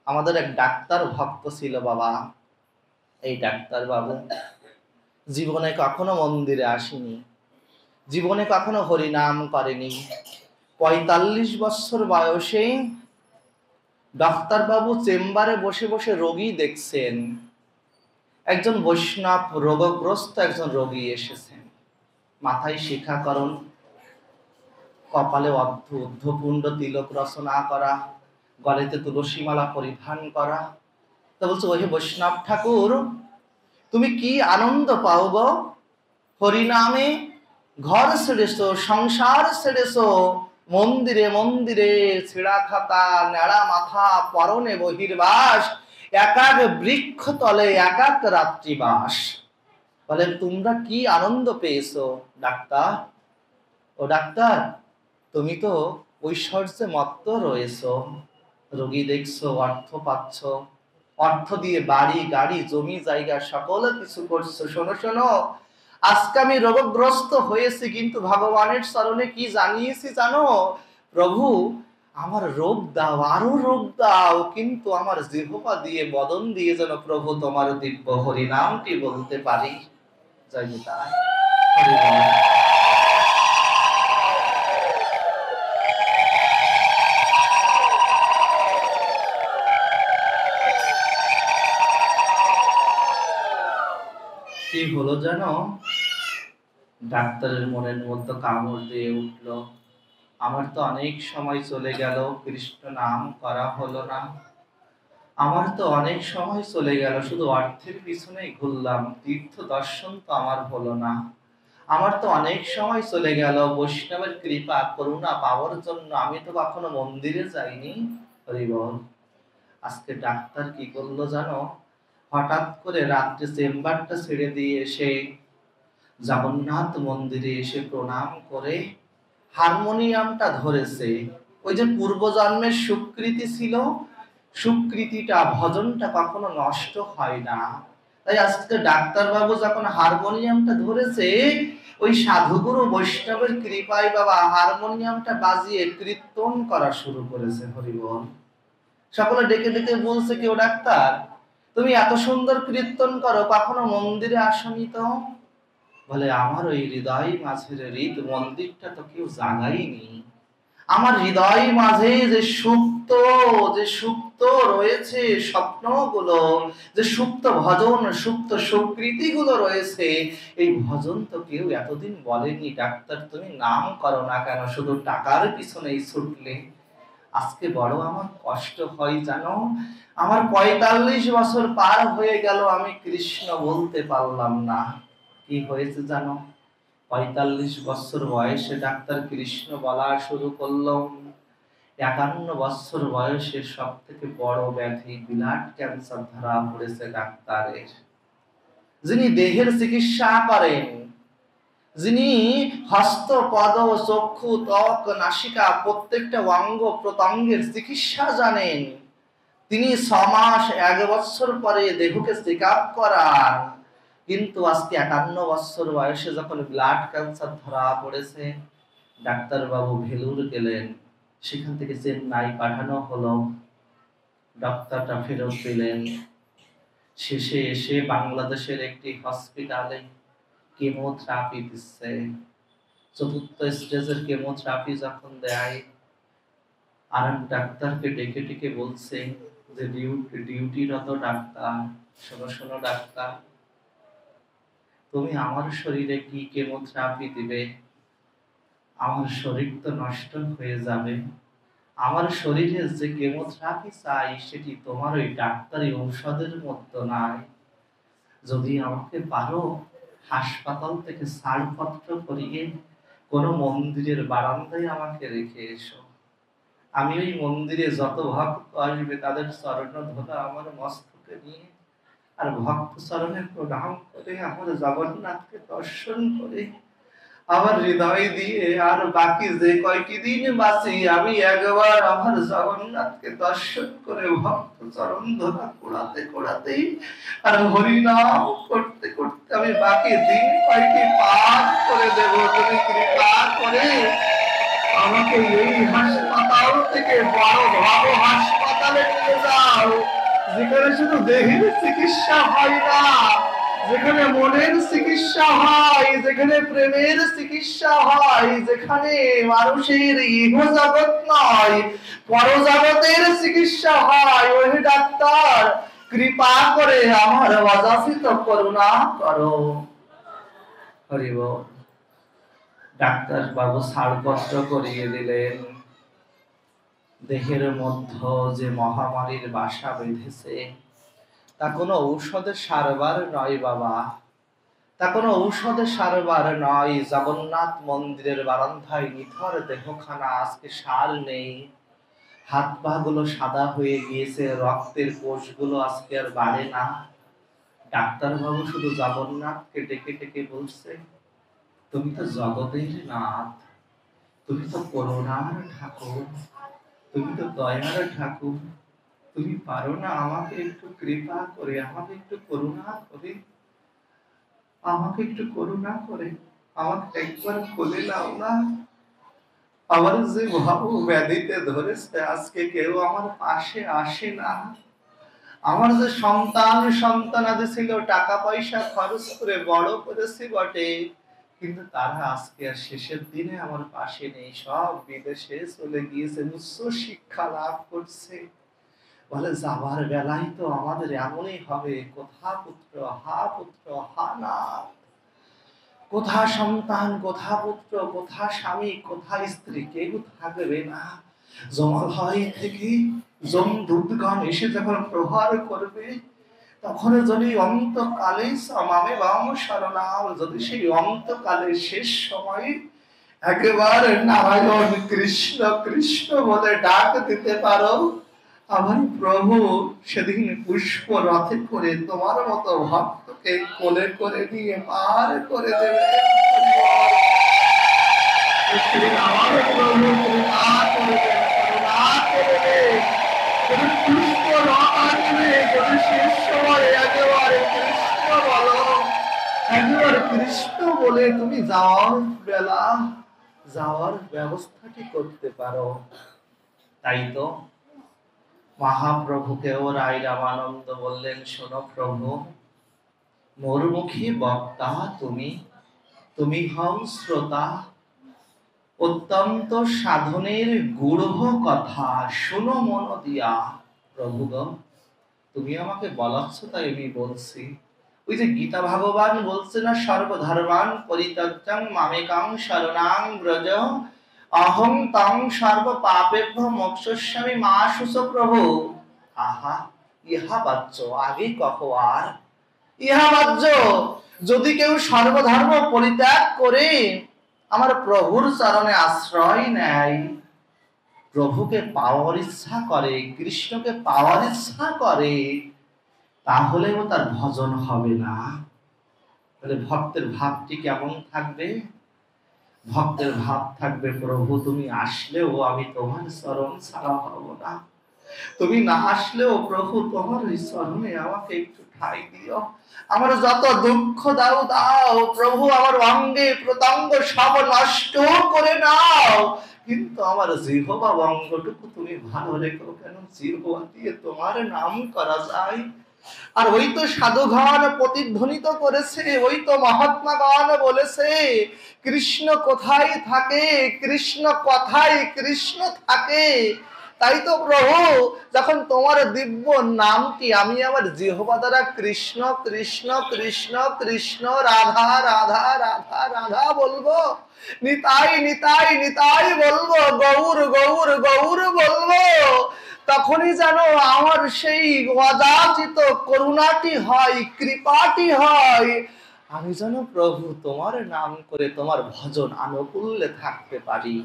আমাদের এক ডাক্তার ভক্ত ছিল বাবা। এই ডাক্তার বাবু জীবনে কখনো মন্দিরে আসেনি, জীবনে কখনো হরিনাম করেনি। ৪৫ বছর বয়সে ডাক্তার বাবু চেম্বারে বসে বসে রোগী দেখছেন। একজন বৈষ্ণব রোগগ্রস্ত একজন রোগী এসেছেন, মাথায় শিখাকরণ, কপালে অর্ধপুণ্ড তিলক রচনা করা, গলাতে তুলসী মালা পরিধান করা। তা বলছে, ওহে বৈষ্ণব ঠাকুর, তুমি কি আনন্দ পাও গো? হরিনামে ঘর ছেড়েছো, সংসার ছেড়েছো, মন্দিরে মন্দিরে ছেঁড়া খাতা, নেড়া মাথা, পরনে বহির্বাস, এক এক বৃক্ষ তলে এক এক রাত্রিবাস। বলে, তোমরা কি আনন্দ পেয়েছো ডাক্তার? ও ডাক্তার, তুমি তো ঐশ্বর্যে মত্ত রয়েছো, রোগী দেখছো, অর্থ পাচ্ছ, অর্থ দিয়ে বাড়ি গাড়ি জমি জায়গা সকল কিছু করছো। শোনো শোনো, আজকে আমি রোগগ্রস্ত হয়েছি, কিন্তু ভগবানের চরণে কি জানিয়েছি জানো? প্রভু, আমার রোগ দাও, আরো রোগ দাও, কিন্তু আমার জিহ্বা দিয়ে, বদন দিয়ে যেন প্রভু তোমার দিব্য হরিনামটি বলতে পারি। জয় নিতাই। হরি বল। কি হলো জানো? ডাক্তারের মনের মধ্যে কামড় দিয়ে উঠল, আমার তো অনেক সময় চলে গেল, কৃষ্ণ নাম করা হলো না। আমার তো অনেক সময় চলে গেল, শুধু অর্থের পিছনেই ঘুরলাম, তীর্থ দর্শন তো আমার হলো না। আমার তো অনেক সময় চলে গেল, বৈষ্ণবের কৃপা করুণা পাওয়ার জন্য আমি তো কখনো মন্দিরে যাইনি। হরি বল। আজকে ডাক্তার কি করলো জানো? হঠাৎ করে রাত্রে চেম্বারটা ছেড়ে দিয়ে এসে জগন্নাথ মন্দিরে এসে প্রণাম করে হারমোনিয়ামটা ধরেছে। ওই যে পূর্বজন্মের সুকৃতি ছিল, সুকৃতিটা, ভজনটা কখনো নষ্ট হয় না। তাই আজকে ডাক্তার বাবু যখন হারমোনিয়ামটা ধরেছে, ওই সাধুগুরু বৈষ্ণবের কৃপায় বাবা হারমোনিয়ামটা বাজিয়ে কীর্তন করা শুরু করেছে। হরিবল। সকলে ডেকে ডেকে বলছে, কেউ ডাক্তার, তুমি এত সুন্দর কীর্তন করো, কখনো মন্দিরে আসনি তো? বলে, আমার ওই হৃদয় মাঝের হৃদ মন্দিরটা তো কেউ জাগায়নি। আমার হৃদয় মাঝে যে সুপ্ত রয়েছে স্বপ্নগুলো, যে সুপ্ত ভজন, সুপ্ত সুকৃতি গুলো রয়েছে, এই ভজন তো কেউ এতদিন বলেনি। ডাক্তার, তুমি নাম করো না কেন, শুধু টাকার পিছনেই ছুটলে। আজকে বড় আমার কষ্ট হয় জানো, আমার ৪৫ বছর পার হয়ে গেল, আমি কৃষ্ণ বলতে পারলাম না। কি হয়েছে জানো? ৪৫ বছর বয়সে ডাক্তার কৃষ্ণ বলা শুরু করলো। ৫১ বছর বয়সে সব থেকে বড় ব্যাধি ব্লাড ক্যান্সার ধরা পড়েছে ডাক্তারের। যিনি দেহের চিকিৎসা করেন, যিনি হস্ত, পদ, চক্ষু, ত্বক, নাসিকা প্রত্যেকটা অঙ্গ প্রত্যঙ্গের চিকিৎসা জানেন, তিনি ৬ মাস ১ বছর পরে দেহকে চেক আপ করান। কিন্তু আজকে ৫১ বছর বয়সে যখন ব্লাড ক্যান্সার ধরা পড়েছে, ডাক্তার বাবু ভেলুর গেলেন, সেখান থেকে চেন্নাই পাঠানো হলো, ডক্টরটা ফেরত দিলেন। শেষে এসে বাংলাদেশের একটি হসপিটালে কেমোথেরাপি দিচ্ছে। ৪র্থ স্টেজের কেমোথেরাপি যখন দেয়, আর ডাক্তারকে ডেকে ডেকে বলছে যে ডিউটিরত ডাক্তার, শোনো শোনো ডাক্তার, তুমি আমার শরীরে কি কেমোথেরাপি দিবে? আমার শরীর তো নষ্ট হয়ে যাবে। আমার শরীরে যে কেমোথেরাপি চাই, সেটি তোমার ওই ডাক্তারি ঔষধের মধ্যে নাই। যদি আমাকে পারো, হাসপাতাল থেকে ছাড়পত্র করিয়ে কোনো মন্দিরের বারান্দায় আমাকে রেখে এসো। আমি ওই মন্দিরে যত ভক্ত আসবে তাদের চরণ ধরে আমার মস্তকে নিয়ে, আর ভক্ত চরণে প্রণাম করে, আমার জগন্নাথকে দর্শন করে, আমার হৃদয় দিয়ে আর বাকি যে কয়টি দিন বাঁচি, আমি একবার আমার জগন্নাথকে দর্শন করে ভক্ত চরণ ধরা কোড়াতে কোড়াতেই আর হরিনাম করতে করতে আমি বাকি দিন কয়টি পার করে দেব। তুমি কৃপা করে আমাকে এই হাসপাতাল থেকে বড় ভালো হাসপাতালে নিয়ে যাও। যেখানে শুধু দেহের চিকিৎসা হয় না, যেখানে মনের চিকিৎসা হয়, যেখানে প্রেমের চিকিৎসা হয়, যেখানে মানুষের ইহ জগৎ নয় পরজগতের চিকিৎসা হয়, ওই ডাক্তার কৃপা করে আমার অযাচিত করুণা করো। হরি বল। ডাক্তার বাবু ছাড়পত্র করিয়ে দিলেন। দেহের মধ্যে যে মহামারীর বাসা বেঁধেছে তা কোনো ঔষধে সারবার নয় বাবা, তা কোনো ঔষধে সারবার নয়। জগন্নাথ মন্দিরের বারান্দায় নিথর দেহখানা, আজকে সার নেই, হাত পা গুলো সাদা হয়ে গিয়েছে, রক্তের কোষগুলো আজকে আর বাড়ে না। ডাক্তার বাবু শুধু জগন্নাথকে ডেকে ডেকে বলছে, তুমি তো জগতের নাথ, তুমি তো করুণার ঠাকুর, তুমি তো দয়ার ঠাকুর, তুমি পারো না আমাকে একটু কৃপা করে, আমাকে একটু করুণা করে, আমাকে একটু করুণা করে আমাকে একবার খুলে নাও না। আমার যে ভাব ব্যাধিতে ধরেছে, আজকে কেউ আমার পাশে আসে না। আমার যে সন্তানাদি ছিল, টাকা পয়সা খরচ করে বড় করেছি বটে, কিন্তু তারা আজকে আর শেষের দিনে আমার পাশে নেই, সব বিদেশে চলে গিয়েছে, উচ্চ শিক্ষা লাভ করছে। বলে যাবার বেলায় তো আমাদের এমনই হবে, কোথা পুত্র হা পুত্র হা না, কোথা সন্তান, কোথা পুত্র, কোথা স্বামী, কোথা স্ত্রী, কেউ থাকবে না। জমালয় থেকে যমদূতগণ এসে যখন প্রহার করবে, তখন যদি অন্তকালে সমামে বাম শরণাম, যদি সেই অন্তকালে শেষ সময় একেবারে নারায়ণ কৃষ্ণ কৃষ্ণ বলে ডাক দিতে পারো, আমার প্রভু সেদিন পুষ্প রথে করে তোমার মতো ভক্তকে কোলে করে নিয়ে পার করে দেবে। আমার প্রভু কৃপা করবে, করুণা করবে, পুষ্প রথ আসবে, যদি শেষ সময় একেবারে কৃষ্ণ বলো, একবার কৃষ্ণ বলে তুমি যাওয়ার বেলা যাওয়ার ব্যবস্থাটি করতে পারো। তাই তো মহাপ্রভুকেও রায় রামানন্দ বললেন, শোনো প্রভু, মোরমুখী বক্তা তুমি, তুমি হও শ্রোতা, অত্যন্ত সাধনের গূঢ় কথা শোনো মন দিয়া। প্রভুগণ, তুমি আমাকে বলাচ্ছ তাই আমি বলছি। ওই যে গীতা ভগবান বলছে না, সর্বধর্মান পরিত্যাজ্যং মামেকাং শরণাং ব্রজ অহং তং সর্ব পাপেভ্য মোক্ষয়িষ্যামি মা শুচ প্রভু। আহা, ইহা বাচ্য আগে কহ আর, ইহা বাচ্য যদি কেউ সর্বধর্ম পরিত্যাগ করে আমার প্রভুর চরণে আশ্রয় নেয়, প্রভুকে পাওয়ার ইচ্ছা করে, কৃষ্ণকে পাওয়ার ইচ্ছা করে, তাহলেও তার ভজন হবে না। তাহলে ভক্তের ভাবটি কেমন থাকবে? ভক্তের ভাব থাকবে, প্রভু তুমি আসলেও আমি তোমার চরণ ছাড়া হব না, তুমি না আসলেও প্রভু তোমার ওই চরণে আমাকে একটু ঠাঁই দিও, আমার যত দুঃখ দাও দাও প্রভু, আমার অঙ্গে প্রত্যঙ্গ সব নষ্ট করে নাও, কিন্তু আমার জিহ্বা অঙ্গটুকু তুমি ভালো রেখো, কেন জিহ্বা দিয়ে তোমার নাম করা যায়। আর ওই তো সাধুগণ প্রতিধ্বনিত করেছে, ওই তো মহাত্মাগণ বলেছে, কৃষ্ণ কোথায় থাকে, কৃষ্ণ কথায় কৃষ্ণ থাকে। তাই তো প্রভু, যখন তোমার দিব্য নামটি আমি আমার জিহ্বা দ্বারা কৃষ্ণ কৃষ্ণ কৃষ্ণ কৃষ্ণ রাধা রাধা রাধা রাধা বলবো, নিতাই নিতাই নিতাই বলবো, গৌর গৌর গৌর বলবো, তখনই যেন আমার সেই অযাচিত করুণাটি হয়, কৃপাটি হয়, আমি যেন প্রভু তোমার নাম করে তোমার ভজন আনুকূল্যে থাকতে পারি।